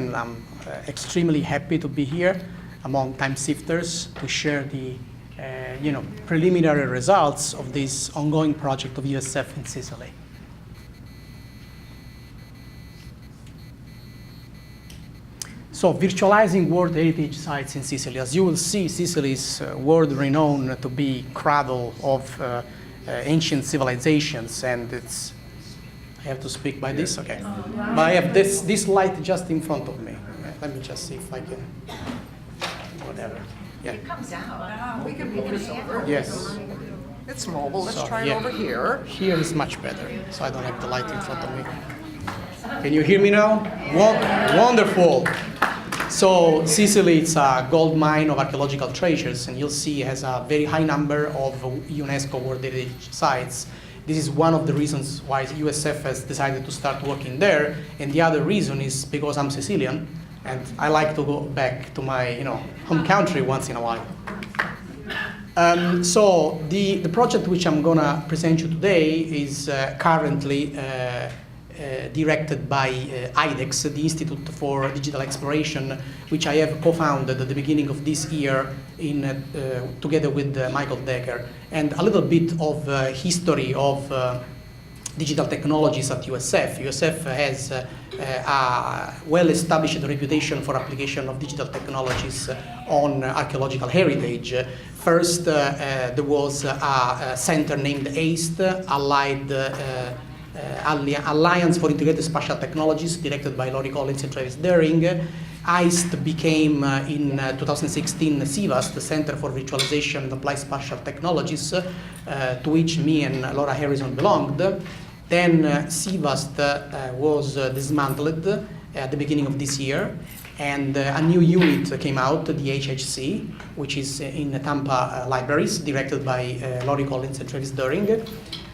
and I'm extremely happy to be here among Timesifters to share the preliminary results of this ongoing project of USF in Sicily. So, virtualizing World Heritage Sites in Sicily. As you will see, Sicily is world renowned to be cradle of ancient civilizations, and it's, I have to speak by this? Okay. But I have this light just in front of me. Let me just see if I can, whatever. Yeah. It comes out. We can move this over. Yes. It's mobile. Let's try it over here. Here is much better, so I don't have the light in front of me. Can you hear me now? Wonderful. So Sicily is a gold mine of archaeological treasures, and you'll see it has a very high number of UNESCO World Heritage Sites. This is one of the reasons why USF has decided to start working there, and the other reason is because I'm Sicilian, and I like to go back to my home country once in a while. So the project which I'm going to present you today is currently directed by IDEX, the Institute for Digital Exploration, which I have co-founded at the beginning of this year together with Michael Decker. And a little bit of history of digital technologies at USF. USF has a well-established reputation for application of digital technologies on archaeological heritage. First, there was a center named ACE, Alliance for Integrated Spatial Technologies, directed by Laurie Collins and Travis Daring. ICE became, in 2016, CVAST, the Center for Virtualization and Applied Spatial Technologies, to which me and Laura Harrison belonged. Then CVAST was dismantled at the beginning of this year, and a new unit came out, the HHC, which is in the Tampa libraries, directed by Laurie Collins and Travis Daring.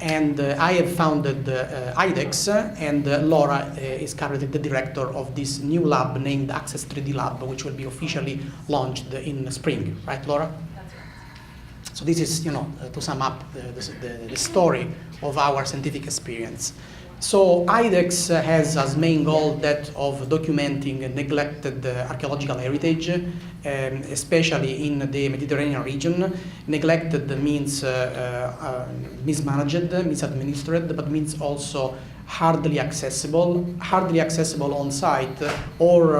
And I have founded IDEX, and Laura is currently the director of this new lab named Access 3D Lab, which will be officially launched in spring. Right, Laura? That's right. So this is, to sum up the story of our scientific experience. So IDEX has as main goal that of documenting neglected archaeological heritage, especially in the Mediterranean region. Neglected means mismanaged, misadministered, but means also hardly accessible on site, or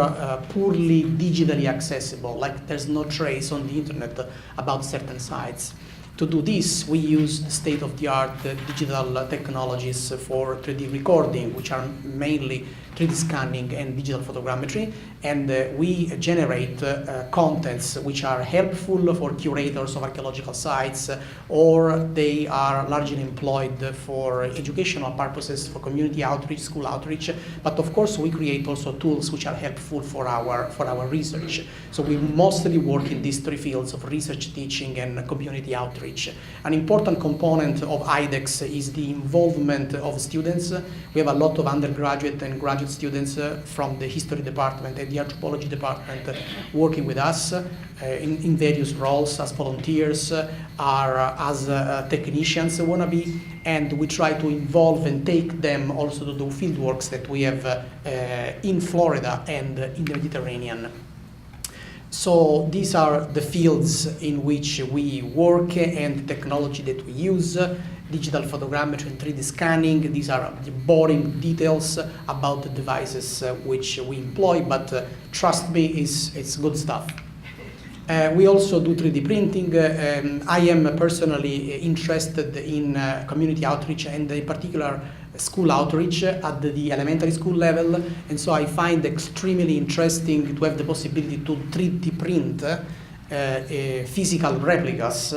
poorly digitally accessible, like there's no trace on the internet about certain sites. To do this, we use state-of-the-art digital technologies for 3D recording, which are mainly 3D scanning and digital photogrammetry, and we generate contents which are helpful for curators of archaeological sites, or they are largely employed for educational purposes, for community outreach, school outreach, but of course we create also tools which are helpful for our research. So we mostly work in these three fields of research, teaching, and community outreach. An important component of IDEX is the involvement of students. We have a lot of undergraduate and graduate students from the history department and the anthropology department working with us in various roles as volunteers, or as technicians wannabe, and we try to involve and take them also to do field works that we have in Florida and in the Mediterranean. So these are the fields in which we work and the technology that we use. Digital photogrammetry and 3D scanning. These are the boring details about the devices which we employ, but trust me, it's good stuff. We also do 3D printing. I am personally interested in community outreach, and in particular school outreach at the elementary school level, and so I find extremely interesting to have the possibility to 3D print physical replicas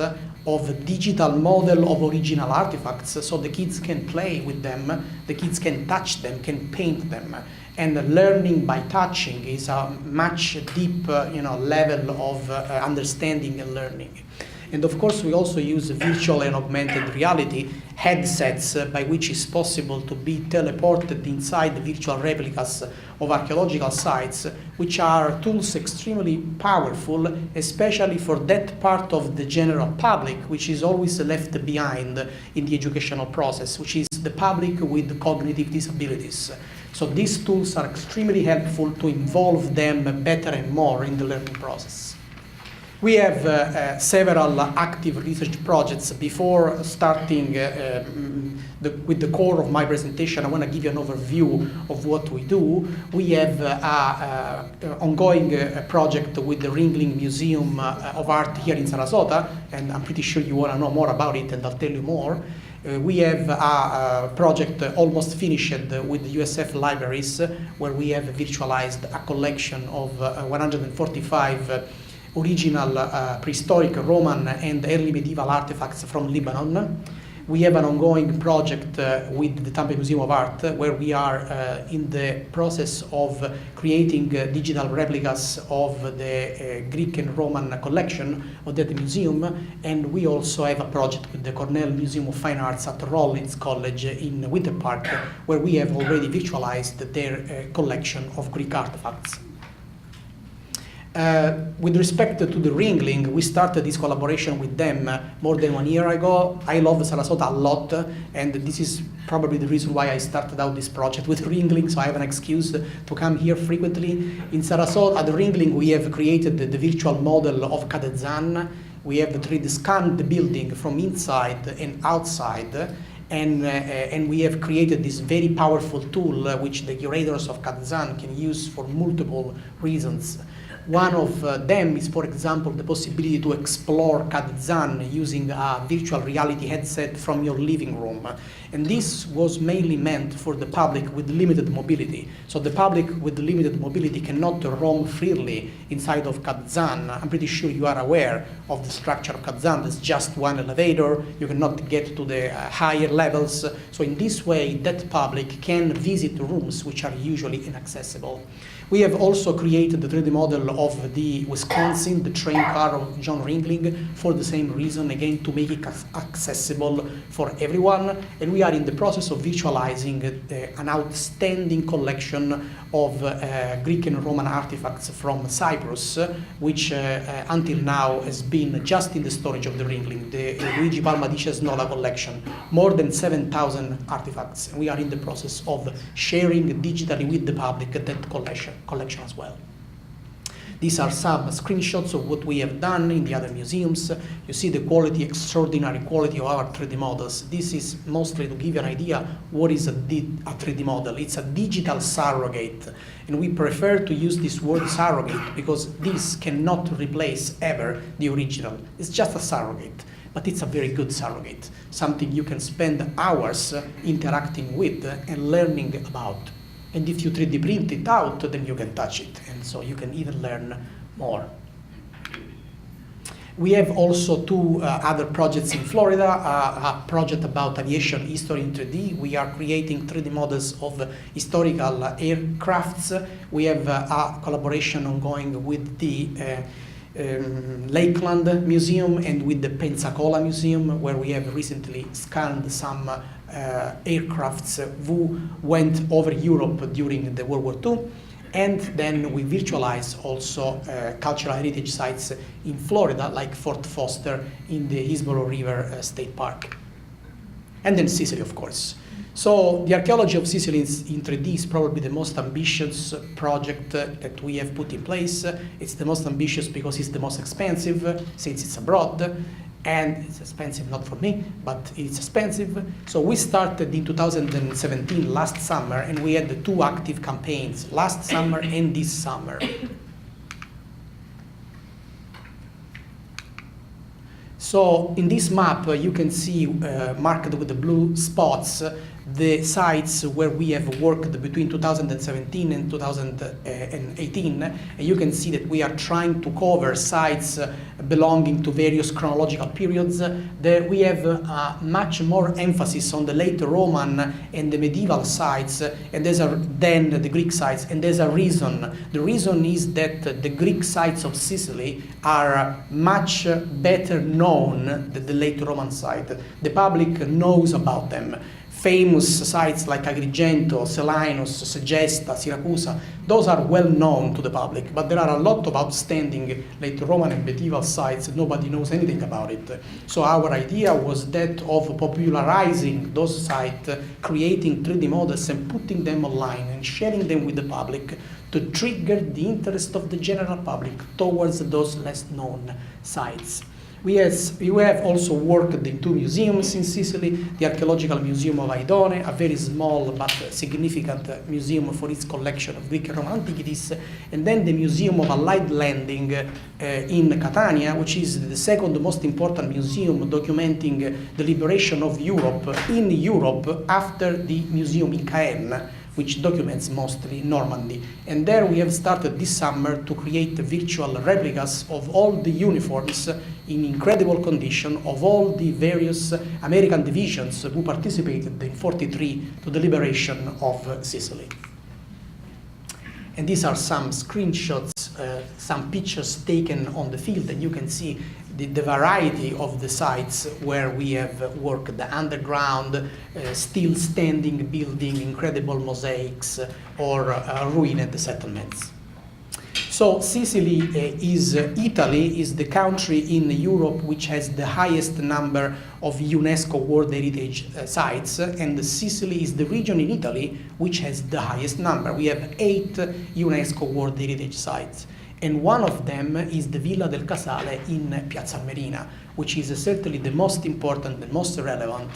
of digital model of original artifacts, so the kids can play with them, the kids can touch them, can paint them. And learning by touching is a much deeper level of understanding and learning. And of course, we also use virtual and augmented reality headsets by which it's possible to be teleported inside the virtual replicas of archaeological sites, which are tools extremely powerful, especially for that part of the general public, which is always left behind in the educational process, which is the public with cognitive disabilities. So these tools are extremely helpful to involve them better and more in the learning process. We have several active research projects. Before starting with the core of my presentation, I want to give you an overview of what we do. We have an ongoing project with the Ringling Museum of Art here in Sarasota, and I'm pretty sure you want to know more about it, and I'll tell you more. We have a project almost finished with the USF libraries, where we have virtualized a collection of 145 original prehistoric Roman and early medieval artifacts from Lebanon. We have an ongoing project with the Tampa Museum of Art, where we are in the process of creating digital replicas of the Greek and Roman collection of that museum. And we also have a project with the Cornell Museum of Fine Arts at Rollins College in Winter Park, where we have already virtualized their collection of Greek artifacts. With respect to the Ringling, we started this collaboration with them more than 1 year ago. I love Sarasota a lot, and this is probably the reason why I started out this project with Ringling, so I have an excuse to come here frequently. In Sarasota, at the Ringling, we have created the virtual model of Cadezan. We have 3D scanned the building from inside and outside, and we have created this very powerful tool which the curators of Cadezan can use for multiple reasons. One of them is, for example, the possibility to explore Cadezan using a virtual reality headset from your living room. And this was mainly meant for the public with limited mobility. So the public with limited mobility cannot roam freely inside of Cadezan. I'm pretty sure you are aware of the structure of Cadezan. There's just one elevator. You cannot get to the higher levels. So in this way, that public can visit rooms which are usually inaccessible. We have also created the 3D model of the Wisconsin, the train car of John Ringling, for the same reason, again, to make it accessible for everyone. And we are in the process of virtualizing an outstanding collection of Greek and Roman artifacts from Cyprus, which until now has been just in the storage of the Ringling, the Luigi Palmadice's Nola collection, more than 7,000 artifacts. And we are in the process of sharing digitally with the public that collection as well. These are some screenshots of what we have done in the other museums. You see the quality, extraordinary quality of our 3D models. This is mostly to give you an idea what is a 3D model. It's a digital surrogate, and we prefer to use this word surrogate because this cannot replace ever the original. It's just a surrogate, but it's a very good surrogate, something you can spend hours interacting with and learning about. And if you 3D print it out, then you can touch it, and so you can even learn more. We have also two other projects in Florida, a project about aviation history in 3D. We are creating 3D models of historical aircrafts. We have a collaboration ongoing with the Lakeland Museum and with the Pensacola Museum, where we have recently scanned some aircrafts who went over Europe during the World War II. And then we virtualize also cultural heritage sites in Florida, like Fort Foster in the Hillsborough River State Park. And then Sicily, of course. So the archaeology of Sicily in 3D is probably the most ambitious project that we have put in place. It's the most ambitious because it's the most expensive, since it's abroad. And it's expensive, not for me, but it's expensive. So we started in 2017, last summer, and we had the two active campaigns, last summer and this summer. So in this map, you can see marked with the blue spots the sites where we have worked between 2017 and 2018. And you can see that we are trying to cover sites belonging to various chronological periods. We have much more emphasis on the late Roman and the medieval sites, and than the Greek sites, and there's a reason. The reason is that the Greek sites of Sicily are much better known than the late Roman site. The public knows about them. famous sites like Agrigento, Selinus, Segesta, Siracusa, those are well known to the public, but there are a lot of outstanding late Roman and medieval sites, nobody knows anything about it. So our idea was that of popularizing those sites, creating 3D models and putting them online and sharing them with the public to trigger the interest of the general public towards those less known sites. We have also worked in 2 museums in Sicily, the Archaeological Museum of Aidone, a very small but significant museum for its collection of Greek and Roman antiquities, and then the Museum of Allied Landing in Catania, which is the second most important museum documenting the liberation of Europe in Europe after the museum in Caen, which documents mostly Normandy. And there we have started this summer to create virtual replicas of all the uniforms in incredible condition of all the various American divisions who participated in '43 to the liberation of Sicily. And these are some screenshots, some pictures taken on the field, and you can see the variety of the sites where we have worked, the underground, still standing building, incredible mosaics, or ruined settlements. So Sicily Italy is the country in Europe which has the highest number of UNESCO World Heritage sites, and Sicily is the region in Italy which has the highest number. We have 8 UNESCO World Heritage sites. And one of them is the Villa del Casale in Piazza Armerina, which is certainly the most important, the most relevant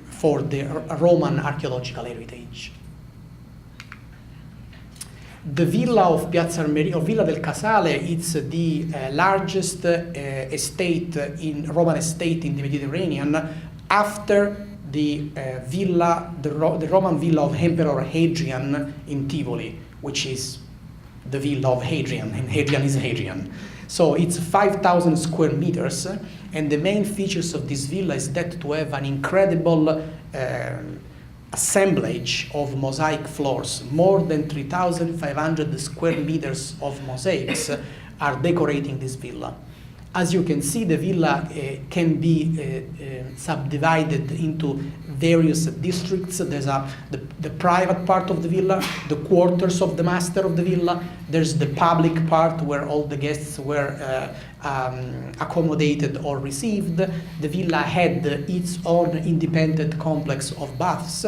for the Roman archaeological heritage. The Villa of Piazza Armerina, or Villa del Casale, it's the largest Roman estate in the Mediterranean after the Roman Villa of Emperor Hadrian in Tivoli, which is the Villa of Hadrian, and Hadrian is Hadrian. So it's 5,000 square meters, and the main features of this villa is that to have an incredible assemblage of mosaic floors. More than 3,500 square meters of mosaics are decorating this villa. As you can see, the villa can be subdivided into various districts. There's the private part of the villa, the quarters of the master of the villa. There's the public part where all the guests were accommodated or received. The villa had its own independent complex of baths,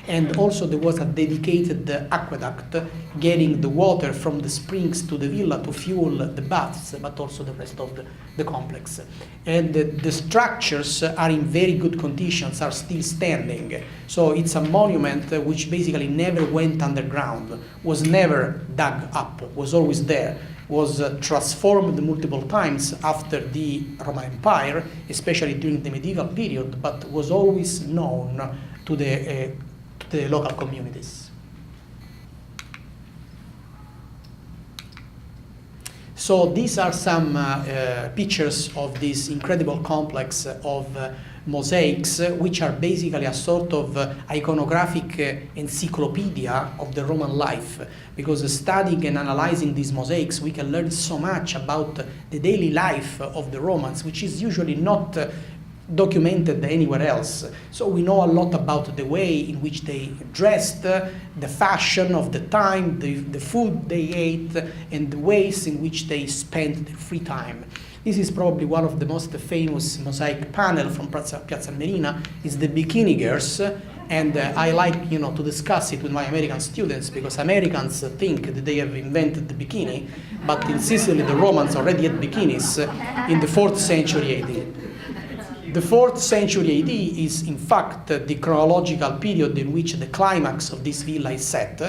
and also there was a dedicated aqueduct getting the water from the springs to the villa to fuel the baths, but also the rest of the complex. And the structures are in very good conditions, are still standing. So it's a monument which basically never went underground, was never dug up, was always there, was transformed multiple times after the Roman Empire, especially during the medieval period, but was always known to the local communities. So these are some pictures of this incredible complex of mosaics, which are basically a sort of iconographic encyclopedia of the Roman life. Because studying and analyzing these mosaics, we can learn so much about the daily life of the Romans, which is usually not documented anywhere else. So we know a lot about the way in which they dressed, the fashion of the time, the food they ate, and the ways in which they spent their free time. This is probably one of the most famous mosaic panel from Piazza Armerina, is the bikini girls. And I like, to discuss it with my American students, because Americans think that they have invented the bikini, but in Sicily the Romans already had bikinis in the 4th century AD. The 4th century AD is in fact the chronological period in which the climax of this villa is set.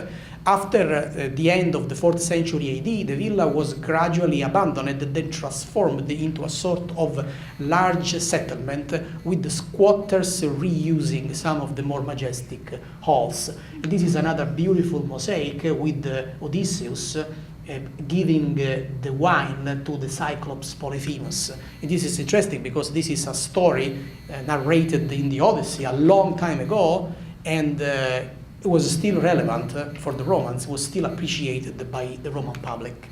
After the end of the 4th century AD, the villa was gradually abandoned and then transformed into a sort of large settlement, with the squatters reusing some of the more majestic halls. And this is another beautiful mosaic with Odysseus giving the wine to the Cyclops Polyphemus. And this is interesting because this is a story narrated in the Odyssey a long time ago, and it was still relevant for the Romans, was still appreciated by the Roman public.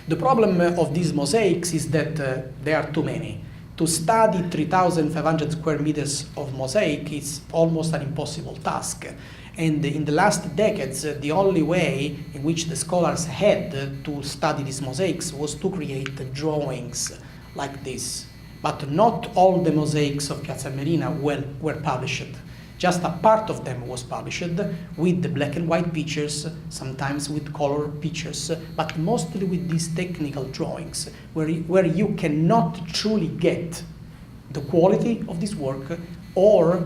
The problem of these mosaics is that there are too many. To study 3,500 square meters of mosaic is almost an impossible task. And in the last decades, the only way in which the scholars had to study these mosaics was to create drawings like this. But not all the mosaics of Piazza Armerina were published. Just a part of them was published with the black and white pictures, sometimes with color pictures, but mostly with these technical drawings, where you cannot truly get the quality of this work, or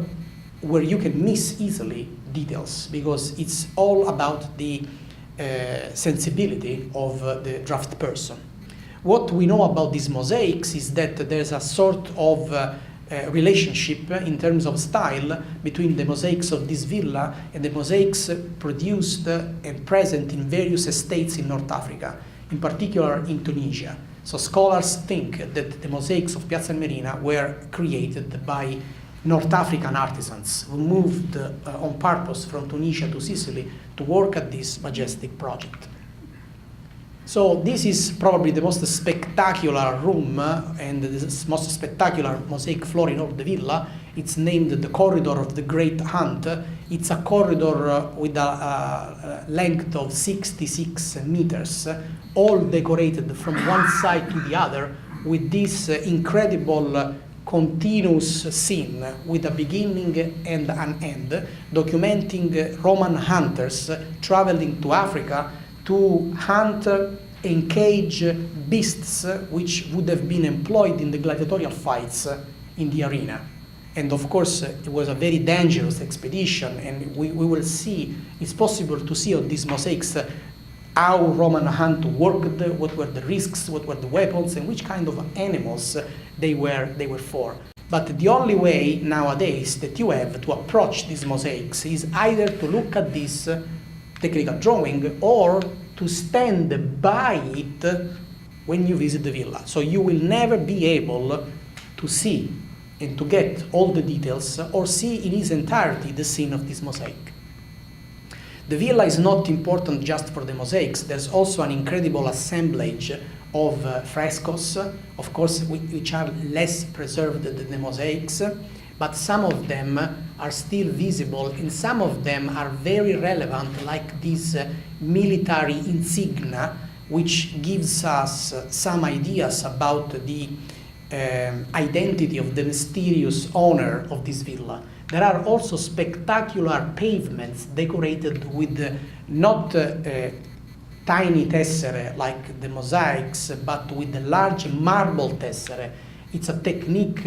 where you can miss easily details, because it's all about the sensibility of the draft person. What we know about these mosaics is that there's a sort of relationship in terms of style between the mosaics of this villa and the mosaics produced and present in various estates in North Africa, in particular in Tunisia. So scholars think that the mosaics of Piazza Armerina were created by North African artisans who moved on purpose from Tunisia to Sicily to work at this majestic project. So this is probably the most spectacular room and the most spectacular mosaic floor in all the villa. It's named the Corridor of the Great Hunt. It's a corridor with a length of 66 meters, all decorated from one side to the other with this incredible continuous scene with a beginning and an end, documenting Roman hunters traveling to Africa to hunt and cage beasts which would have been employed in the gladiatorial fights in the arena. And of course, it was a very dangerous expedition, and we will see, it's possible to see on these mosaics how Roman hunt worked, what were the risks, what were the weapons, and which kind of animals they were for. But the only way nowadays that you have to approach these mosaics is either to look at this technical drawing or to stand by it when you visit the villa. So you will never be able to see and to get all the details or see in its entirety the scene of this mosaic. The villa is not important just for the mosaics. There's also an incredible assemblage of frescoes, of course, which are less preserved than the mosaics, but some of them are still visible, and some of them are very relevant, like this military insignia, which gives us some ideas about the identity of the mysterious owner of this villa. There are also spectacular pavements decorated with not tiny tessere like the mosaics, but with the large marble tessere. It's a technique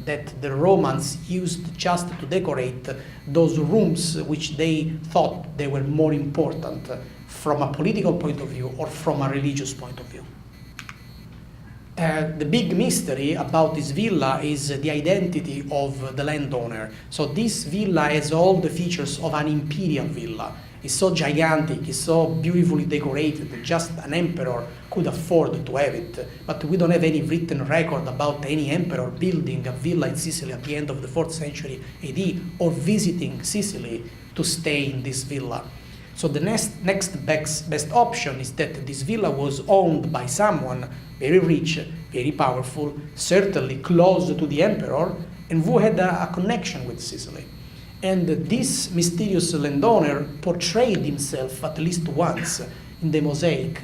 that the Romans used just to decorate those rooms which they thought they were more important from a political point of view or from a religious point of view. The big mystery about this villa is the identity of the landowner. So this villa has all the features of an imperial villa. It's so gigantic, it's so beautifully decorated, just an emperor could afford to have it. But we don't have any written record about any emperor building a villa in Sicily at the end of the 4th century AD or visiting Sicily to stay in this villa. So the next best option is that this villa was owned by someone very rich, very powerful, certainly close to the emperor, and who had a connection with Sicily. And this mysterious landowner portrayed himself at least once in the mosaic.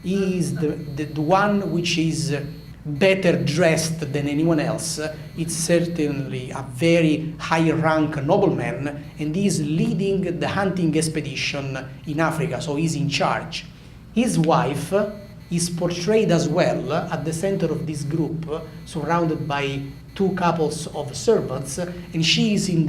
He is the one which is better dressed than anyone else. It's certainly a very high-rank nobleman, and he is leading the hunting expedition in Africa, so he's in charge. His wife is portrayed as well at the center of this group, surrounded by two couples of servants, and she is at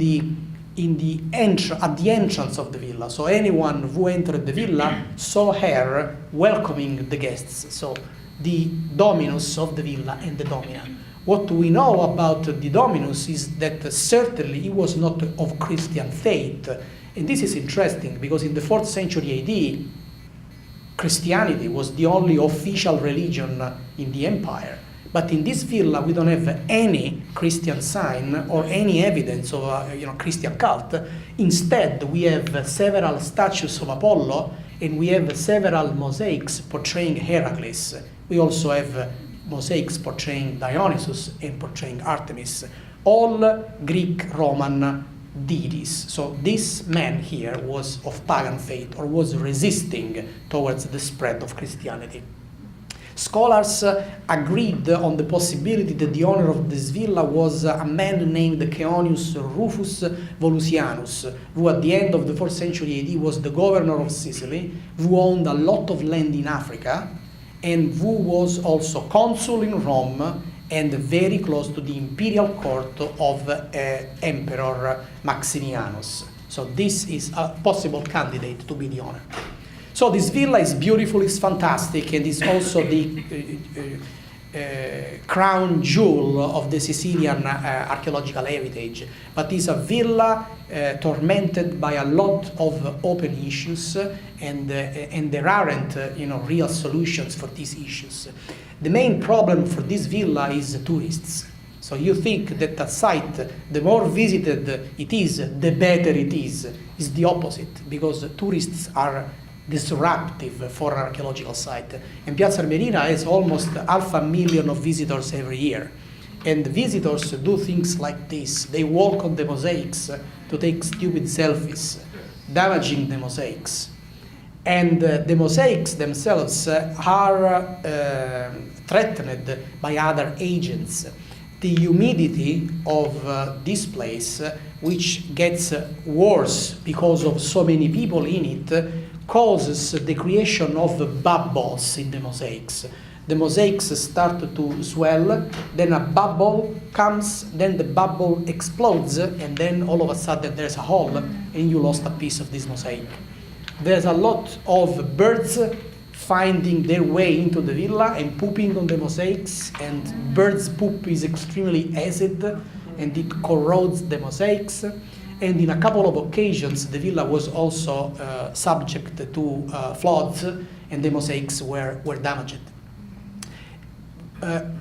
the entrance of the villa. So anyone who entered the villa saw her welcoming the guests. So the dominus of the villa and the domina. What we know about the dominus is that certainly he was not of Christian faith. And this is interesting because in the 4th century AD, Christianity was the only official religion in the empire. But in this villa, we don't have any Christian sign or any evidence of a Christian cult. Instead, we have several statues of Apollo, and we have several mosaics portraying Heracles. We also have mosaics portraying Dionysus and portraying Artemis, all Greek-Roman deities. So this man here was of pagan faith, or was resisting towards the spread of Christianity. Scholars agreed on the possibility that the owner of this villa was a man named Caeonius Rufus Volusianus, who at the end of the 4th century AD was the governor of Sicily, who owned a lot of land in Africa, and who was also consul in Rome and very close to the imperial court of Emperor Maximianus. So this is a possible candidate to be the owner. So this villa is beautiful, it's fantastic, and is also the crown jewel of the Sicilian archaeological heritage. But it's a villa tormented by a lot of open issues, and there aren't real solutions for these issues. The main problem for this villa is tourists. So you think that a site, the more visited it is, the better it is. It's the opposite, because tourists are disruptive for an archaeological site. And Piazza Armerina has almost 500,000 of visitors every year. And visitors do things like this. They walk on the mosaics to take stupid selfies, damaging the mosaics. And the mosaics themselves are threatened by other agents. The humidity of this place, which gets worse because of so many people in it, causes the creation of bubbles in the mosaics. The mosaics start to swell, then a bubble comes, then the bubble explodes, and then all of a sudden there's a hole, and you lost a piece of this mosaic. There's a lot of birds finding their way into the villa and pooping on the mosaics, and birds' poop is extremely acid, and it corrodes the mosaics. And in a couple of occasions, the villa was also subject to floods, and the mosaics were damaged.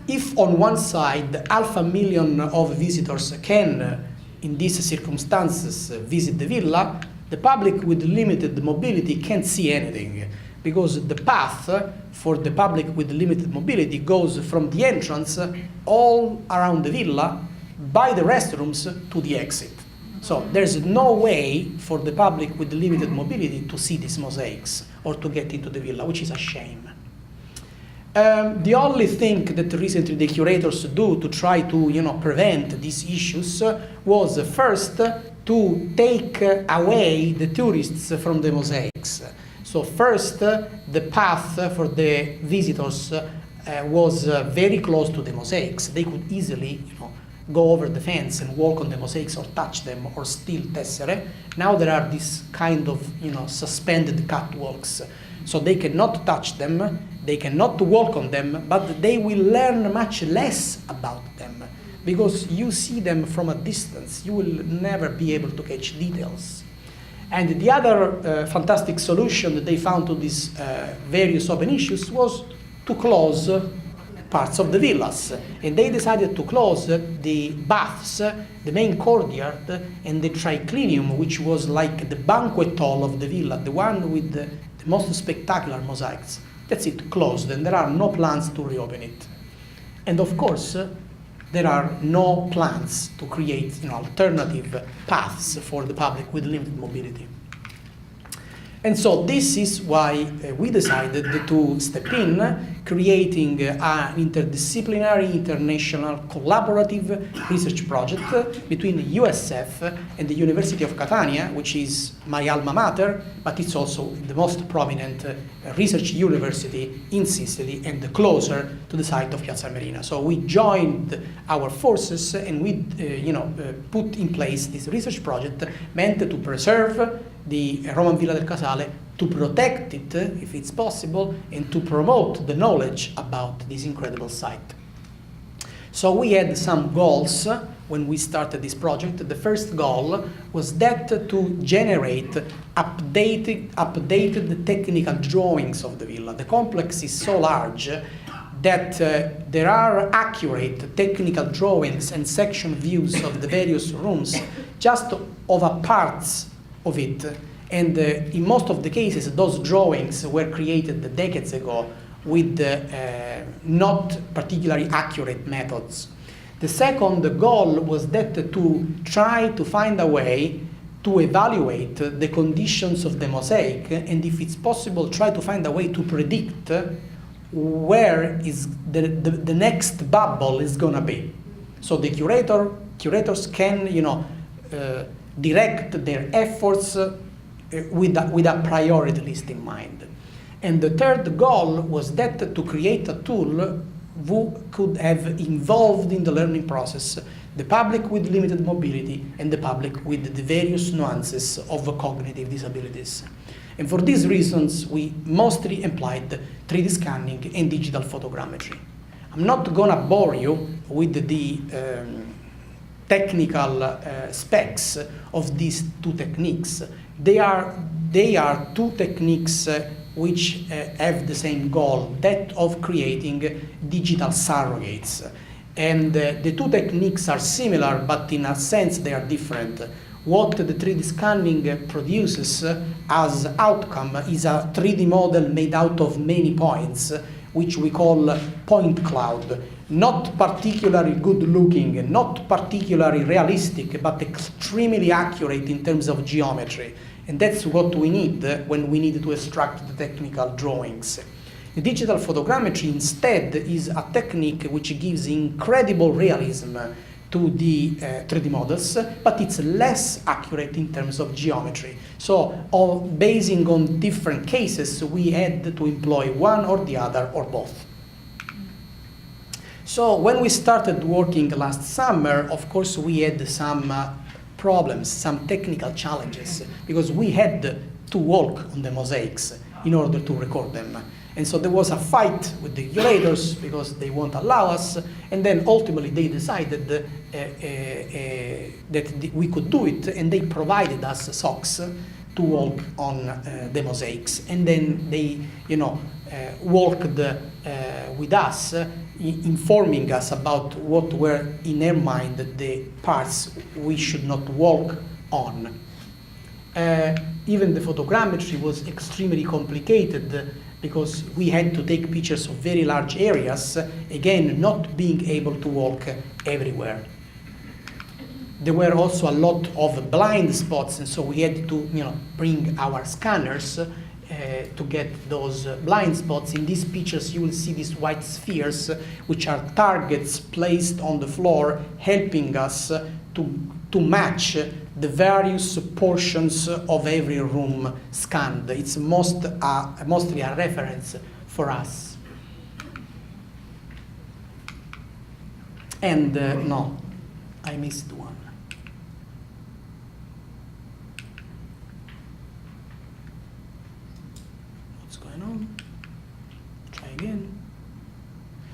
If on one side 500,000 of visitors can, in these circumstances, visit the villa, the public with limited mobility can't see anything, because the path for the public with limited mobility goes from the entrance all around the villa by the restrooms to the exit. So there's no way for the public with limited mobility to see these mosaics or to get into the villa, which is a shame. The only thing that recently the curators do to try to prevent these issues was first to take away the tourists from the mosaics. So first, the path for the visitors was very close to the mosaics. They could easily go over the fence and walk on the mosaics or touch them or steal tessere. Now there are these kind of suspended catwalks. So they cannot touch them, they cannot walk on them, but they will learn much less about them, because you see them from a distance. You will never be able to catch details. And the other fantastic solution that they found to these various open issues was to close parts of the villas. And they decided to close the baths, the main courtyard, and the triclinium, which was like the banquet hall of the villa, the one with the most spectacular mosaics. That's it, closed, and there are no plans to reopen it. And of course, there are no plans to create alternative paths for the public with limited mobility. And so this is why we decided to step in, creating an interdisciplinary, international, collaborative research project between USF and the University of Catania, which is my alma mater, but it's also the most prominent research university in Sicily and closer to the site of Piazza Armerina. So we joined our forces and we put in place this research project meant to preserve the Roman Villa del Casale, to protect it if it's possible, and to promote the knowledge about this incredible site. So we had some goals when we started this project. The first goal was that to generate updated technical drawings of the villa. The complex is so large that there are accurate technical drawings and section views of the various rooms just of a parts of it. And in most of the cases, those drawings were created decades ago with not particularly accurate methods. The second goal was that to try to find a way to evaluate the conditions of the mosaic, and if it's possible, try to find a way to predict where is the next bubble is gonna be. So the curators can, direct their efforts with a priority list in mind. And the third goal was that to create a tool who could have involved in the learning process the public with limited mobility and the public with the various nuances of cognitive disabilities. And for these reasons, we mostly employed 3D scanning and digital photogrammetry. I'm not gonna bore you with the technical specs of these two techniques. They are two techniques which have the same goal, that of creating digital surrogates. And the two techniques are similar, but in a sense they are different. What the 3D scanning produces as outcome is a 3D model made out of many points, which we call point cloud. Not particularly good looking, not particularly realistic, but extremely accurate in terms of geometry. And that's what we need when we need to extract the technical drawings. The digital photogrammetry instead is a technique which gives incredible realism to the 3D models, but it's less accurate in terms of geometry. So, basing on different cases, we had to employ one or the other or both. So when we started working last summer, of course, we had some problems, some technical challenges, because we had to walk on the mosaics in order to record them. And so there was a fight with the curators because they won't allow us, and then ultimately they decided that we could do it, and they provided us socks to walk on the mosaics. And then they, walked with us, informing us about what were in their mind the parts we should not walk on. Even the photogrammetry was extremely complicated because we had to take pictures of very large areas, again, not being able to walk everywhere. There were also a lot of blind spots, and so we had to bring our scanners to get those blind spots. In these pictures, you will see these white spheres, which are targets placed on the floor, helping us to match the various portions of every room scanned. It's mostly a reference for us. And no, I missed one. What's going on? Try again.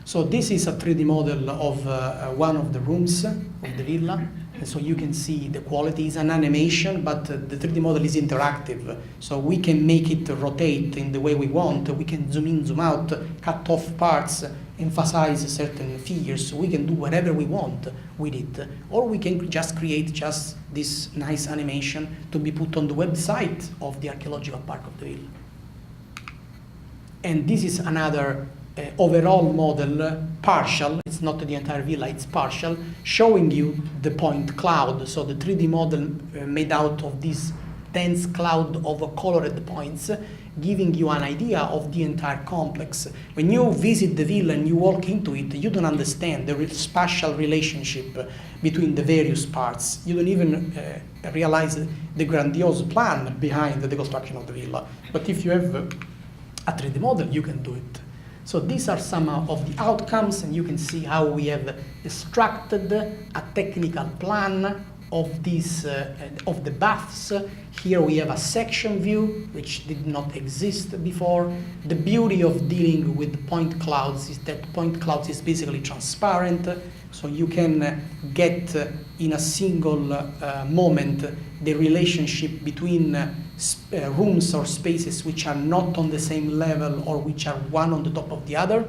So this is a 3D model of one of the rooms of the villa. And so you can see the quality is an animation, but the 3D model is interactive. So we can make it rotate in the way we want. We can zoom in, zoom out, cut off parts, emphasize certain figures. So we can do whatever we want with it. Or we can just create just this nice animation to be put on the website of the archaeological park of the villa. And this is another overall model, partial. It's not the entire villa, it's partial, showing you the point cloud. So the 3D model made out of this dense cloud of colored points, giving you an idea of the entire complex. When you visit the villa and you walk into it, you don't understand the spatial relationship between the various parts. You don't even realize the grandiose plan behind the construction of the villa. But if you have a 3D model, you can do it. So these are some of the outcomes, and you can see how we have extracted a technical plan of this of the baths. Here we have a section view, which did not exist before. The beauty of dealing with point clouds is that point clouds is basically transparent, so you can get in a single moment the relationship between rooms or spaces which are not on the same level or which are one on the top of the other.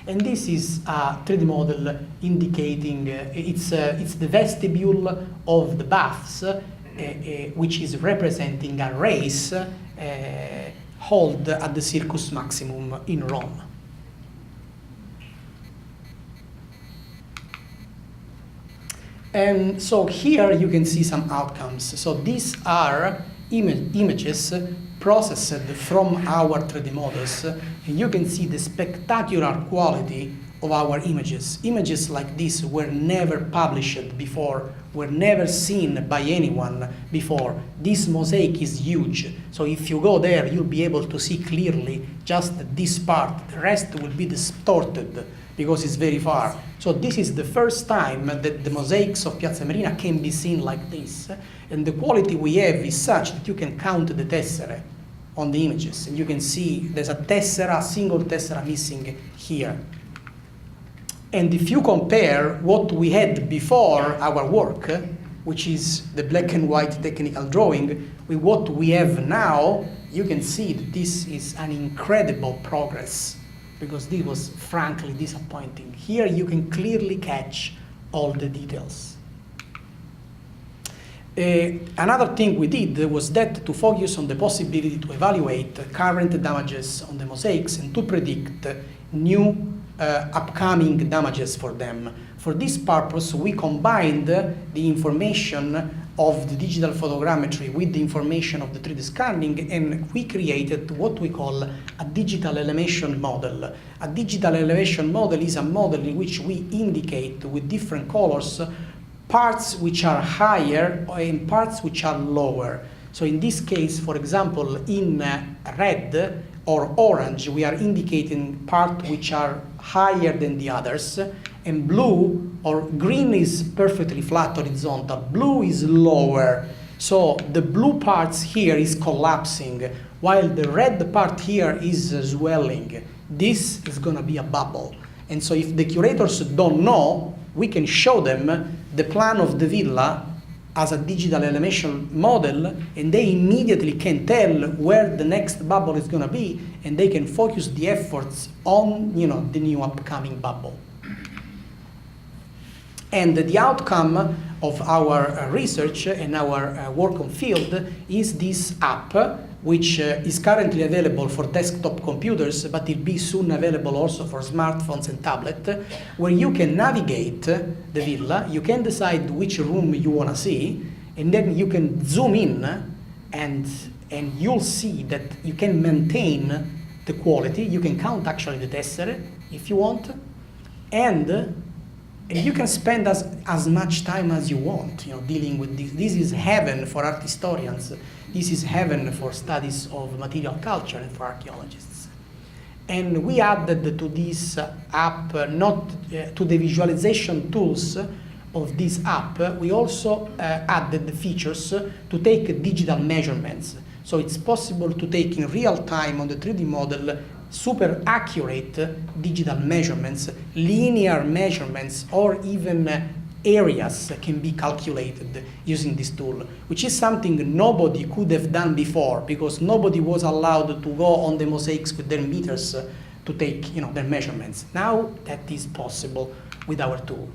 And this is a 3D model indicating it's the vestibule of the baths, which is representing a race held at the Circus Maximum in Rome. And so here you can see some outcomes. So these are images processed from our 3D models. And you can see the spectacular quality of our images. Images like this were never published before, were never seen by anyone before. This mosaic is huge. So if you go there, you'll be able to see clearly just this part. The rest will be distorted because it's very far. So this is the first time that the mosaics of Piazza Marina can be seen like this. And the quality we have is such that you can count the tessere on the images. And you can see there's a tessera, a single tessera missing here. And if you compare what we had before our work, which is the black and white technical drawing, with what we have now, you can see that this is an incredible progress, because this was frankly disappointing. Here you can clearly catch all the details. Another thing we did was that to focus on the possibility to evaluate current damages on the mosaics and to predict new upcoming damages for them. For this purpose, we combined the information of the digital photogrammetry with the information of the 3D scanning, and we created what we call a digital elevation model. A digital elevation model is a model in which we indicate with different colors parts which are higher and parts which are lower. So in this case, for example, in red or orange, we are indicating parts which are higher than the others, and blue or green is perfectly flat horizontal, blue is lower. So the blue parts here is collapsing, while the red part here is swelling. This is gonna be a bubble. And so if the curators don't know, we can show them the plan of the villa as a digital elevation model, and they immediately can tell where the next bubble is going to be, and they can focus the efforts on, the new upcoming bubble. And the outcome of our research and our work on field is this app, which is currently available for desktop computers, but it'll be soon available also for smartphones and tablets, where you can navigate the villa, you can decide which room you want to see, and then you can zoom in, and you'll see that you can maintain the quality. You can count actually the tessere if you want, and you can spend as much time as you want, dealing with this. This is heaven for art historians. This is heaven for studies of material culture and for archaeologists. And we added to this app, to the visualization tools of this app, we also added the features to take digital measurements. So it's possible to take in real time on the 3D model super accurate digital measurements, linear measurements, or even areas can be calculated using this tool, which is something nobody could have done before, because nobody was allowed to go on the mosaics with their meters to take their measurements. Now that is possible with our tool.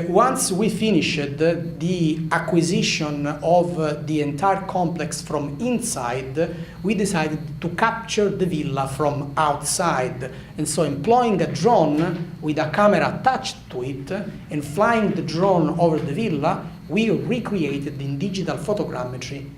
Once we finished the acquisition of the entire complex from inside, we decided to capture the villa from outside. And so employing a drone with a camera attached to it and flying the drone over the villa, we recreated in digital photogrammetry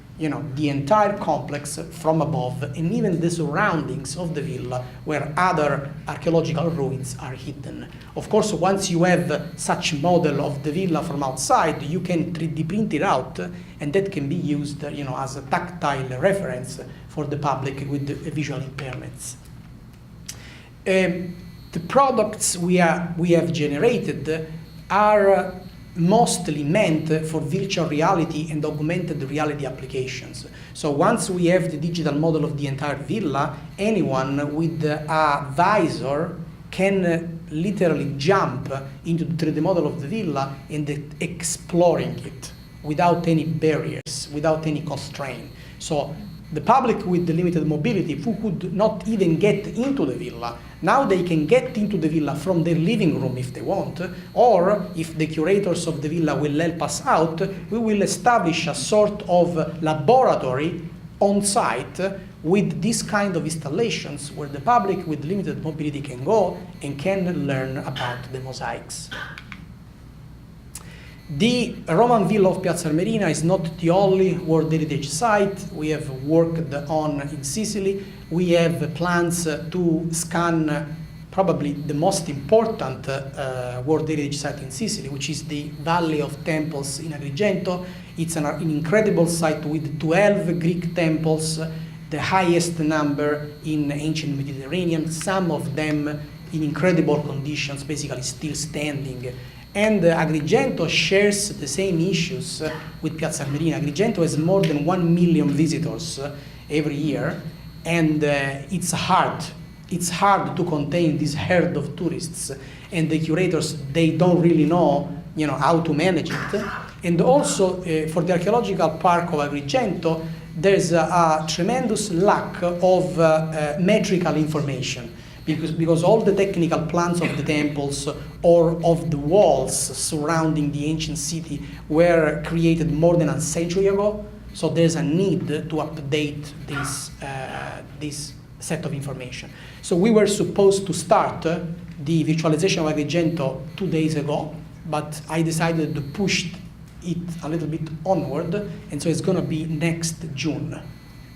the entire complex from above, and even the surroundings of the villa where other archaeological ruins are hidden. Of course, once you have such model of the villa from outside, you can 3D print it out, and that can be used as a tactile reference for the public with visual impairments. The products we have generated are mostly meant for virtual reality and augmented reality applications. So once we have the digital model of the entire villa, anyone with a visor can literally jump into the 3D model of the villa and exploring it without any barriers, without any constraint. So the public with the limited mobility who could not even get into the villa, now they can get into the villa from their living room if they want, or if the curators of the villa will help us out, we will establish a sort of laboratory on site with this kind of installations where the public with limited mobility can go and can learn about the mosaics. The Roman Villa of Piazza Armerina is not the only World Heritage Site we have worked on in Sicily. We have plans to scan probably the most important World Heritage Site in Sicily, which is the Valley of Temples in Agrigento. It's an incredible site with 12 Greek temples, the highest number in ancient Mediterranean, some of them in incredible conditions, basically still standing. And Agrigento shares the same issues with Piazza Armerina. Agrigento has more than 1 million visitors every year, and it's hard to contain this herd of tourists, and the curators, they don't really know, how to manage it. And also for the archaeological park of Agrigento, there's a tremendous lack of metrical information, because all the technical plans of the temples or of the walls surrounding the ancient city were created more than a century ago. So there's a need to update this set of information. So we were supposed to start the virtualization of Agrigento 2 days ago, but I decided to push it a little bit onward, and so it's going to be next June,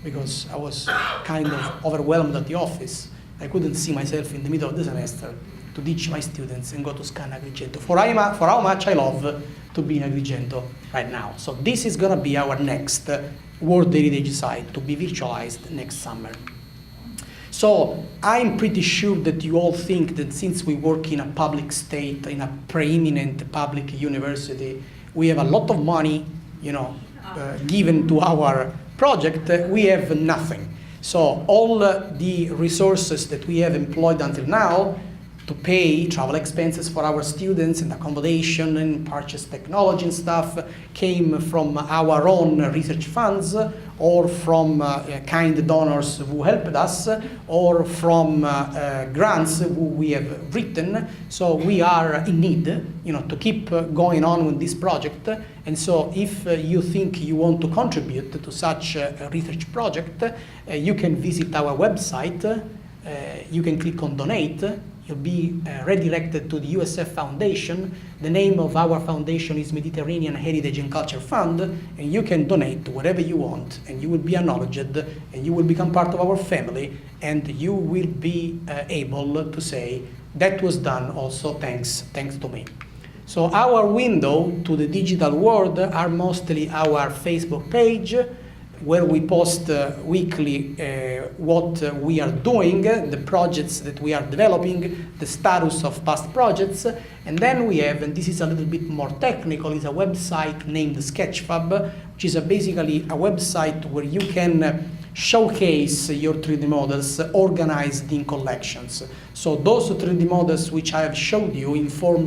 because I was kind of overwhelmed at the office. I couldn't see myself in the middle of the semester to teach my students and go to scan Agrigento, for how much I love to be in Agrigento right now. So this is going to be our next World Heritage Site to be virtualized next summer. So I'm pretty sure that you all think that since we work in a public state, in a preeminent public university, we have a lot of money, given to our project. We have nothing. So all the resources that we have employed until now to pay travel expenses for our students and accommodation and purchase technology and stuff came from our own research funds, or from kind donors who helped us, or from grants who we have written. So we are in need, to keep going on with this project. And so if you think you want to contribute to such a research project, you can visit our website. You can click on donate. You'll be redirected to the USF Foundation. The name of our foundation is Mediterranean Heritage and Culture Fund, and you can donate whatever you want, and you will be acknowledged, and you will become part of our family, and you will be able to say, that was done also thanks to me. So our window to the digital world are mostly our Facebook page, where we post weekly what we are doing, the projects that we are developing, the status of past projects. And then we have, and this is a little bit more technical, is a website named Sketchfab, which is basically a website where you can showcase your 3D models organized in collections. So those 3D models which I have showed you in form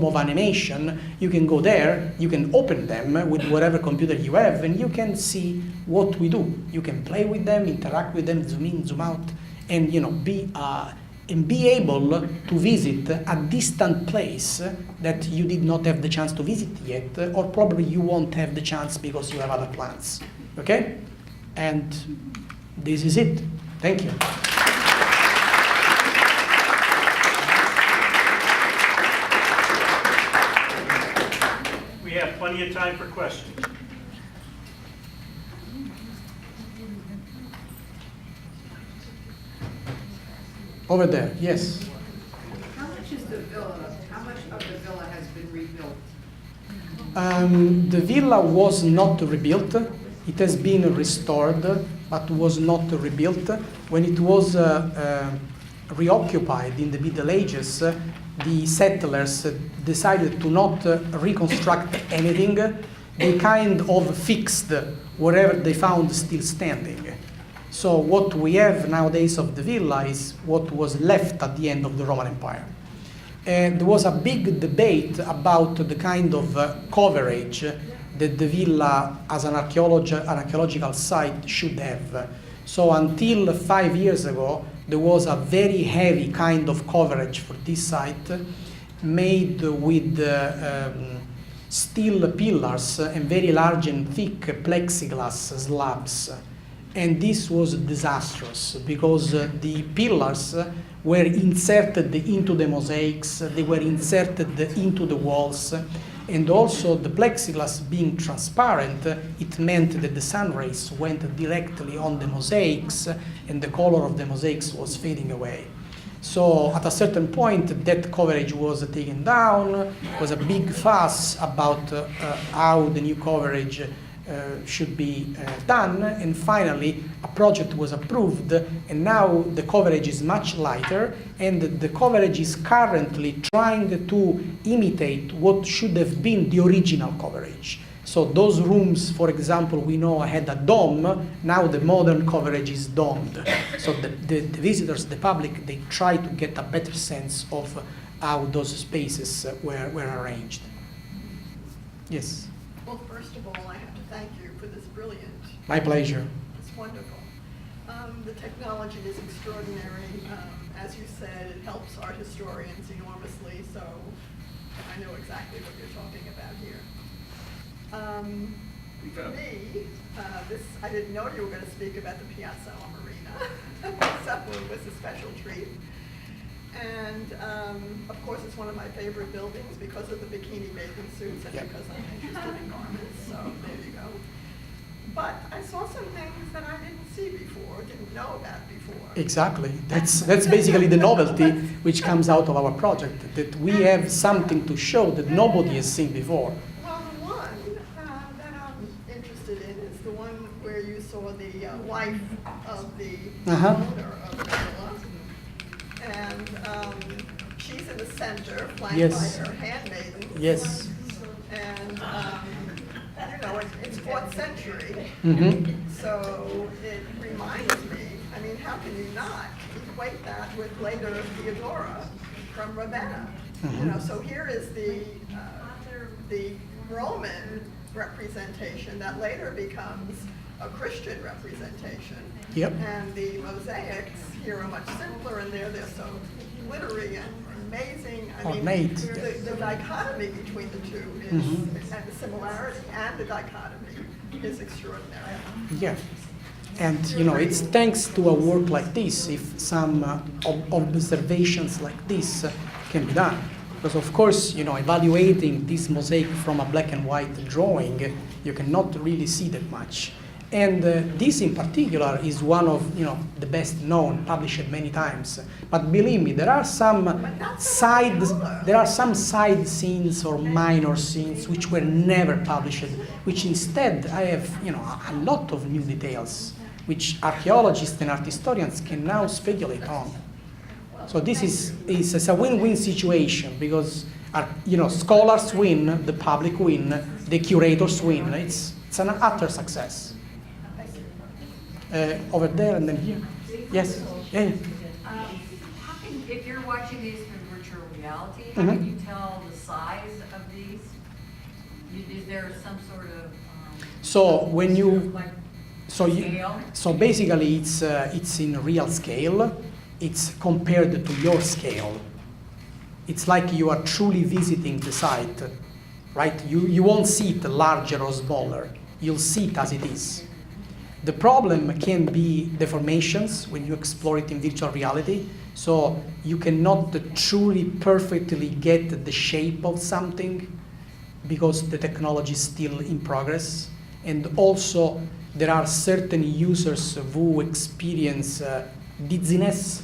of animation, you can go there, you can open them with whatever computer you have, and you can see what we do. You can play with them, interact with them, zoom in, zoom out, and be able to visit a distant place that you did not have the chance to visit yet, or probably you won't have the chance because you have other plans. Okay? And this is it. Thank you. We have plenty of time for questions. Over there, yes. How much is the villa, how much of the villa has been rebuilt? The villa was not rebuilt. It has been restored, but was not rebuilt. When it was reoccupied in the Middle Ages, the settlers decided to not reconstruct anything. They kind of fixed whatever they found still standing. So what we have nowadays of the villa is what was left at the end of the Roman Empire. And there was a big debate about the kind of coverage that the villa as an archaeological site should have. So until 5 years ago, there was a very heavy kind of coverage for this site, made with steel pillars and very large and thick plexiglass slabs. And this was disastrous because the pillars were inserted into the mosaics, they were inserted into the walls, And also the plexiglass being transparent, it meant that the sun rays went directly on the mosaics and the color of the mosaics was fading away. So at a certain point, that coverage was taken down, was a big fuss about how the new coverage should be done, and finally a project was approved, and now the coverage is much lighter, and the coverage is currently trying to imitate what should have been the original coverage. So those rooms, for example, we know had a dome, now the modern coverage is domed. So the visitors, the public, they try to get a better sense of how those spaces were arranged. Yes? Well, first of all, I have to thank you for this brilliant. My pleasure. It's wonderful. The technology is extraordinary. As you said, it helps art historians enormously, so I know exactly what you're talking about here. For me, I didn't know you were going to speak about the Piazza Marina, so it was a special treat. And of course, it's one of my favorite buildings because of the bikini bathing suits and because I'm interested in garments, so there you go. But I saw some things that I didn't see before, didn't know about before. Exactly. That's basically the novelty which comes out of our project, that we have something to show that nobody has seen before. Well, the one that I'm interested in is the one where you saw the wife of the owner of the villa. And she's in the center, flanked by her handmaiden. Yes. And, you know, it's 4th century. So it reminds me, I mean, how can you not equate that with later Theodora from Ravenna? You know, so here is the Roman representation that later becomes a Christian representation. And the mosaics here are much simpler, and they're so glittery and amazing. I mean, the dichotomy between the two is, and the similarity and the dichotomy is extraordinary. Yeah. And you know, it's thanks to a work like this if some observations like this can be done. Because of course, you know, evaluating this mosaic from a black and white drawing, you cannot really see that much. And this in particular is one of, you know, the best known, published many times. But believe me, there are some side scenes or minor scenes which were never published, which instead I have, you know, a lot of new details, which archaeologists and art historians can now speculate on. So this is a win-win situation because, you know, scholars win, the public win, the curators win. It's an utter success. Over there and then here. Yes. Yeah. If you're watching these from virtual reality, how can you tell the size of these? Is there some sort of so when you scale? So basically it's in real scale. It's compared to your scale. It's like you are truly visiting the site, right? You won't see it larger or smaller. You'll see it as it is. The problem can be deformations when you explore it in virtual reality. So you cannot truly perfectly get the shape of something because the technology is still in progress. And also there are certain users who experience dizziness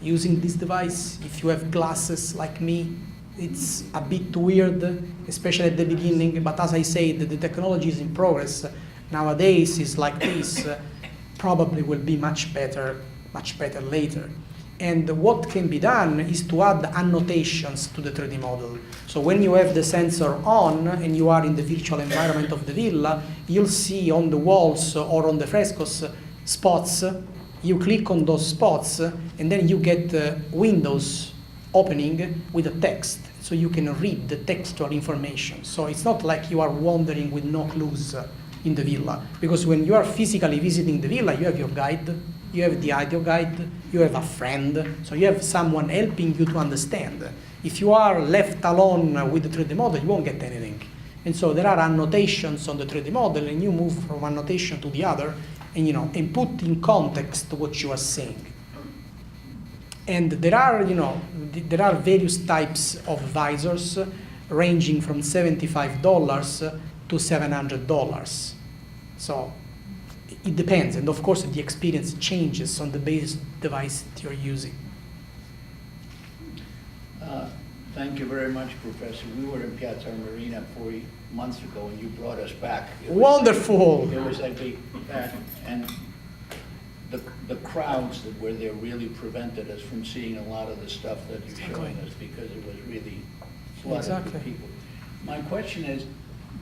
using this device. If you have glasses like me, it's a bit weird, especially at the beginning. But as I said, the technology is in progress. Nowadays is like this, probably will be much better later. And what can be done is to add annotations to the 3D model. So when you have the sensor on and you are in the virtual environment of the villa, you'll see on the walls or on the frescoes spots. You click on those spots and then you get windows opening with a text. So you can read the textual information. So it's not like you are wandering with no clues in the villa, because when you are physically visiting the villa, you have your guide, you have the audio guide, you have a friend, so you have someone helping you to understand. If you are left alone with the 3D model, you won't get anything. And so there are annotations on the 3D model, and you move from one annotation to the other, and you know, and put in context what you are seeing. And there are, you know, there are various types of visors. ranging from $75 to $700. So it depends, and of course the experience changes on the base device that you're using. Thank you very much, Professor. We were in Piazza Armerina 4 months ago, and you brought us back. Wonderful! It was like and the crowds that were there really prevented us from seeing a lot of the stuff that you're showing us, because it was really flooded with people. My question is,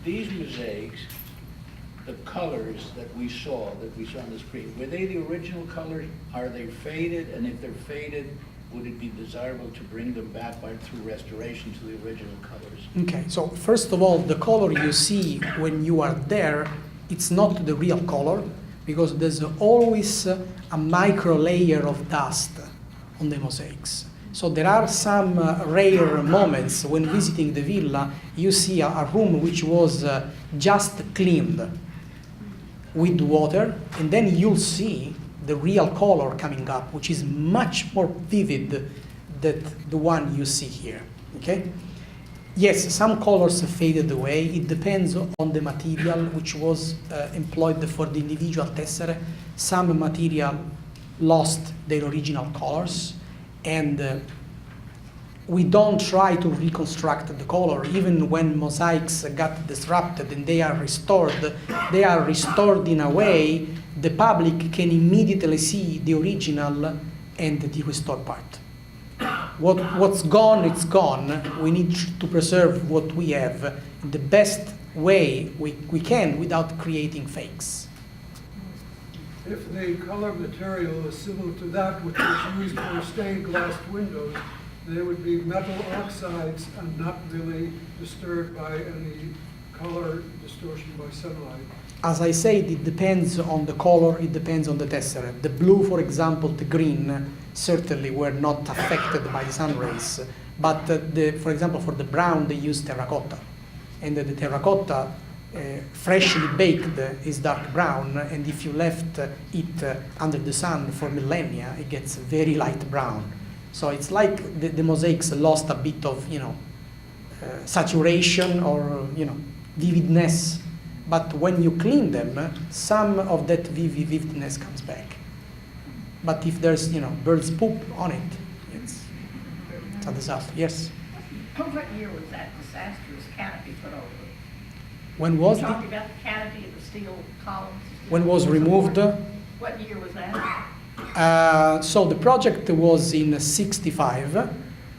these mosaics, the colors that we saw on the screen, were they the original colors? Are they faded? And if they're faded, would it be desirable to bring them back through restoration to the original colors? Okay, so first of all, the color you see when you are there, it's not the real color, because there's always a micro layer of dust on the mosaics. So there are some rare moments when visiting the villa, you see a room which was just cleaned with water, and then you'll see the real color coming up, which is much more vivid than the one you see here, okay? Yes, some colors faded away. It depends on the material which was employed for the individual tessere. Some material lost their original colors, and we don't try to reconstruct the color. Even when mosaics got disrupted and they are restored in a way the public can immediately see the original and the restored part. What's gone, it's gone. We need to preserve what we have in the best way we can without creating fakes. If the color material is similar to that which was used for stained glass windows, they would be metal oxides and not really disturbed by any color distortion by sunlight. As I said, it depends on the color, it depends on the tessere. The blue, for example, the green, certainly were not affected by the sun rays. But for example, for the brown, they use terracotta. And the terracotta, freshly baked, is dark brown, and if you left it under the sun for millennia, it gets very light brown. So it's like the mosaics lost a bit of, saturation or, vividness. But when you clean them, some of that vividness comes back. But if there's, bird's poop on it, it's a disaster. Yes? What year was that disastrous canopy put over? When was You the, talked about the canopy of the steel columns. when was removed? What year was that? So the project was in '65,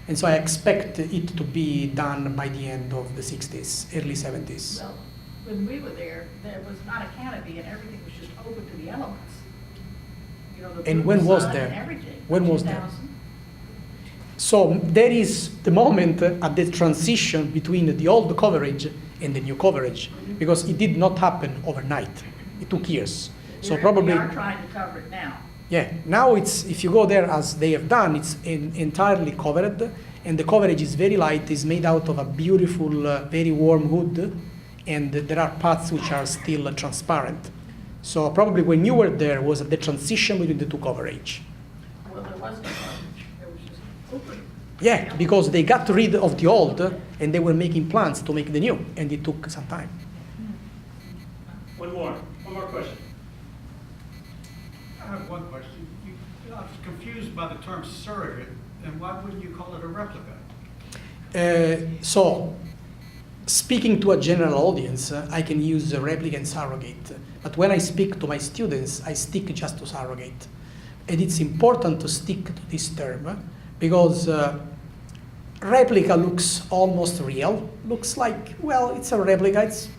and so I expect it to be done by the end of the '60s, early '70s. Well, when we were there was not a canopy and everything was just open to the elements. And when was sun there? and everything. When was there? 2000. So there is the moment at the transition between the old coverage and the new coverage, because it did not happen overnight. It took years. So probably, We are trying to cover it now. yeah, now it's, if you go there as they have done, it's entirely covered, and the coverage is very light, is made out of a beautiful, very warm wood, and there are parts which are still transparent. So probably when you were there was the transition between the two coverage. Well, there wasn't coverage. There was just open. Yeah, because they got rid of the old and they were making plans to make the new, and it took some time. One more question. I have one question. I was confused by the term surrogate, and why wouldn't you call it a replica? So, speaking to a general audience, I can use replica and surrogate. But when I speak to my students, I stick just to surrogate. And it's important to stick to this term because replica looks almost real. Looks like, well, it's a replica, it's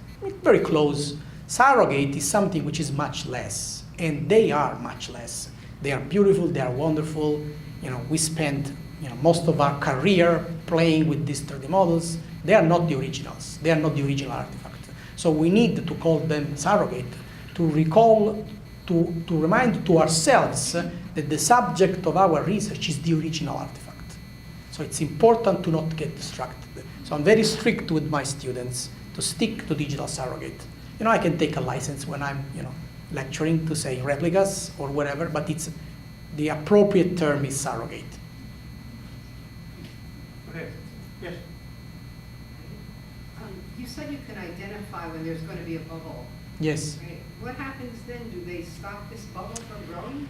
very close. Surrogate is something which is much less, and they are much less. They are beautiful, they are wonderful. We spent most of our career playing with these 3D models. They are not the originals. They are not the original artifact. So we need to call them surrogate to recall, to remind to ourselves that the subject of our research is the original artifact. So it's important to not get distracted. So I'm very strict with my students to stick to digital surrogate. I can take a license when I'm, lecturing to say replicas or whatever, but it's the appropriate term is surrogate. Okay. Yes. You said you can identify when there's going to be a bubble, Yes. right? What happens then? Do they stop this bubble from growing?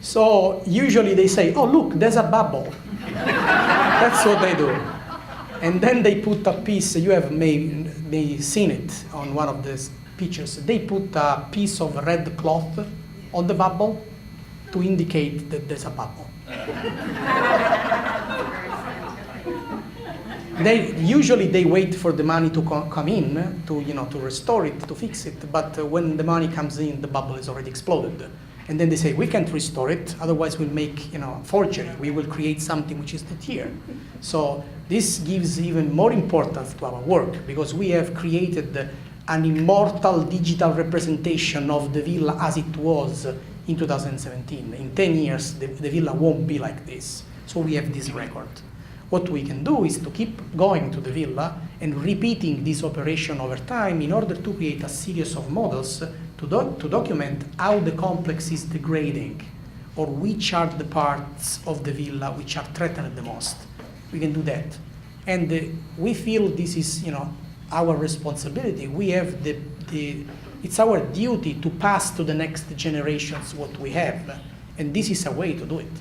So usually they say, oh, look, there's a bubble. That's what they do. And then they put a piece, you have maybe seen it on one of the pictures. They put a piece of red cloth on the bubble to indicate that there's a bubble. Usually they wait for the money to come in to restore it, to fix it. But when the money comes in, the bubble is already exploded. And then they say, we can't restore it, otherwise we'll make forgery. We will create something which is not here. So this gives even more importance to our work, because we have created an immortal digital representation of the villa as it was in 2017. In 10 years, the villa won't be like this. So we have this record. What we can do is to keep going to the villa and repeating this operation over time in order to create a series of models to document how the complex is degrading, or which are the parts of the villa which are threatened the most. We can do that. And we feel this is our responsibility. We have it's our duty to pass to the next generations what we have. And this is a way to do it.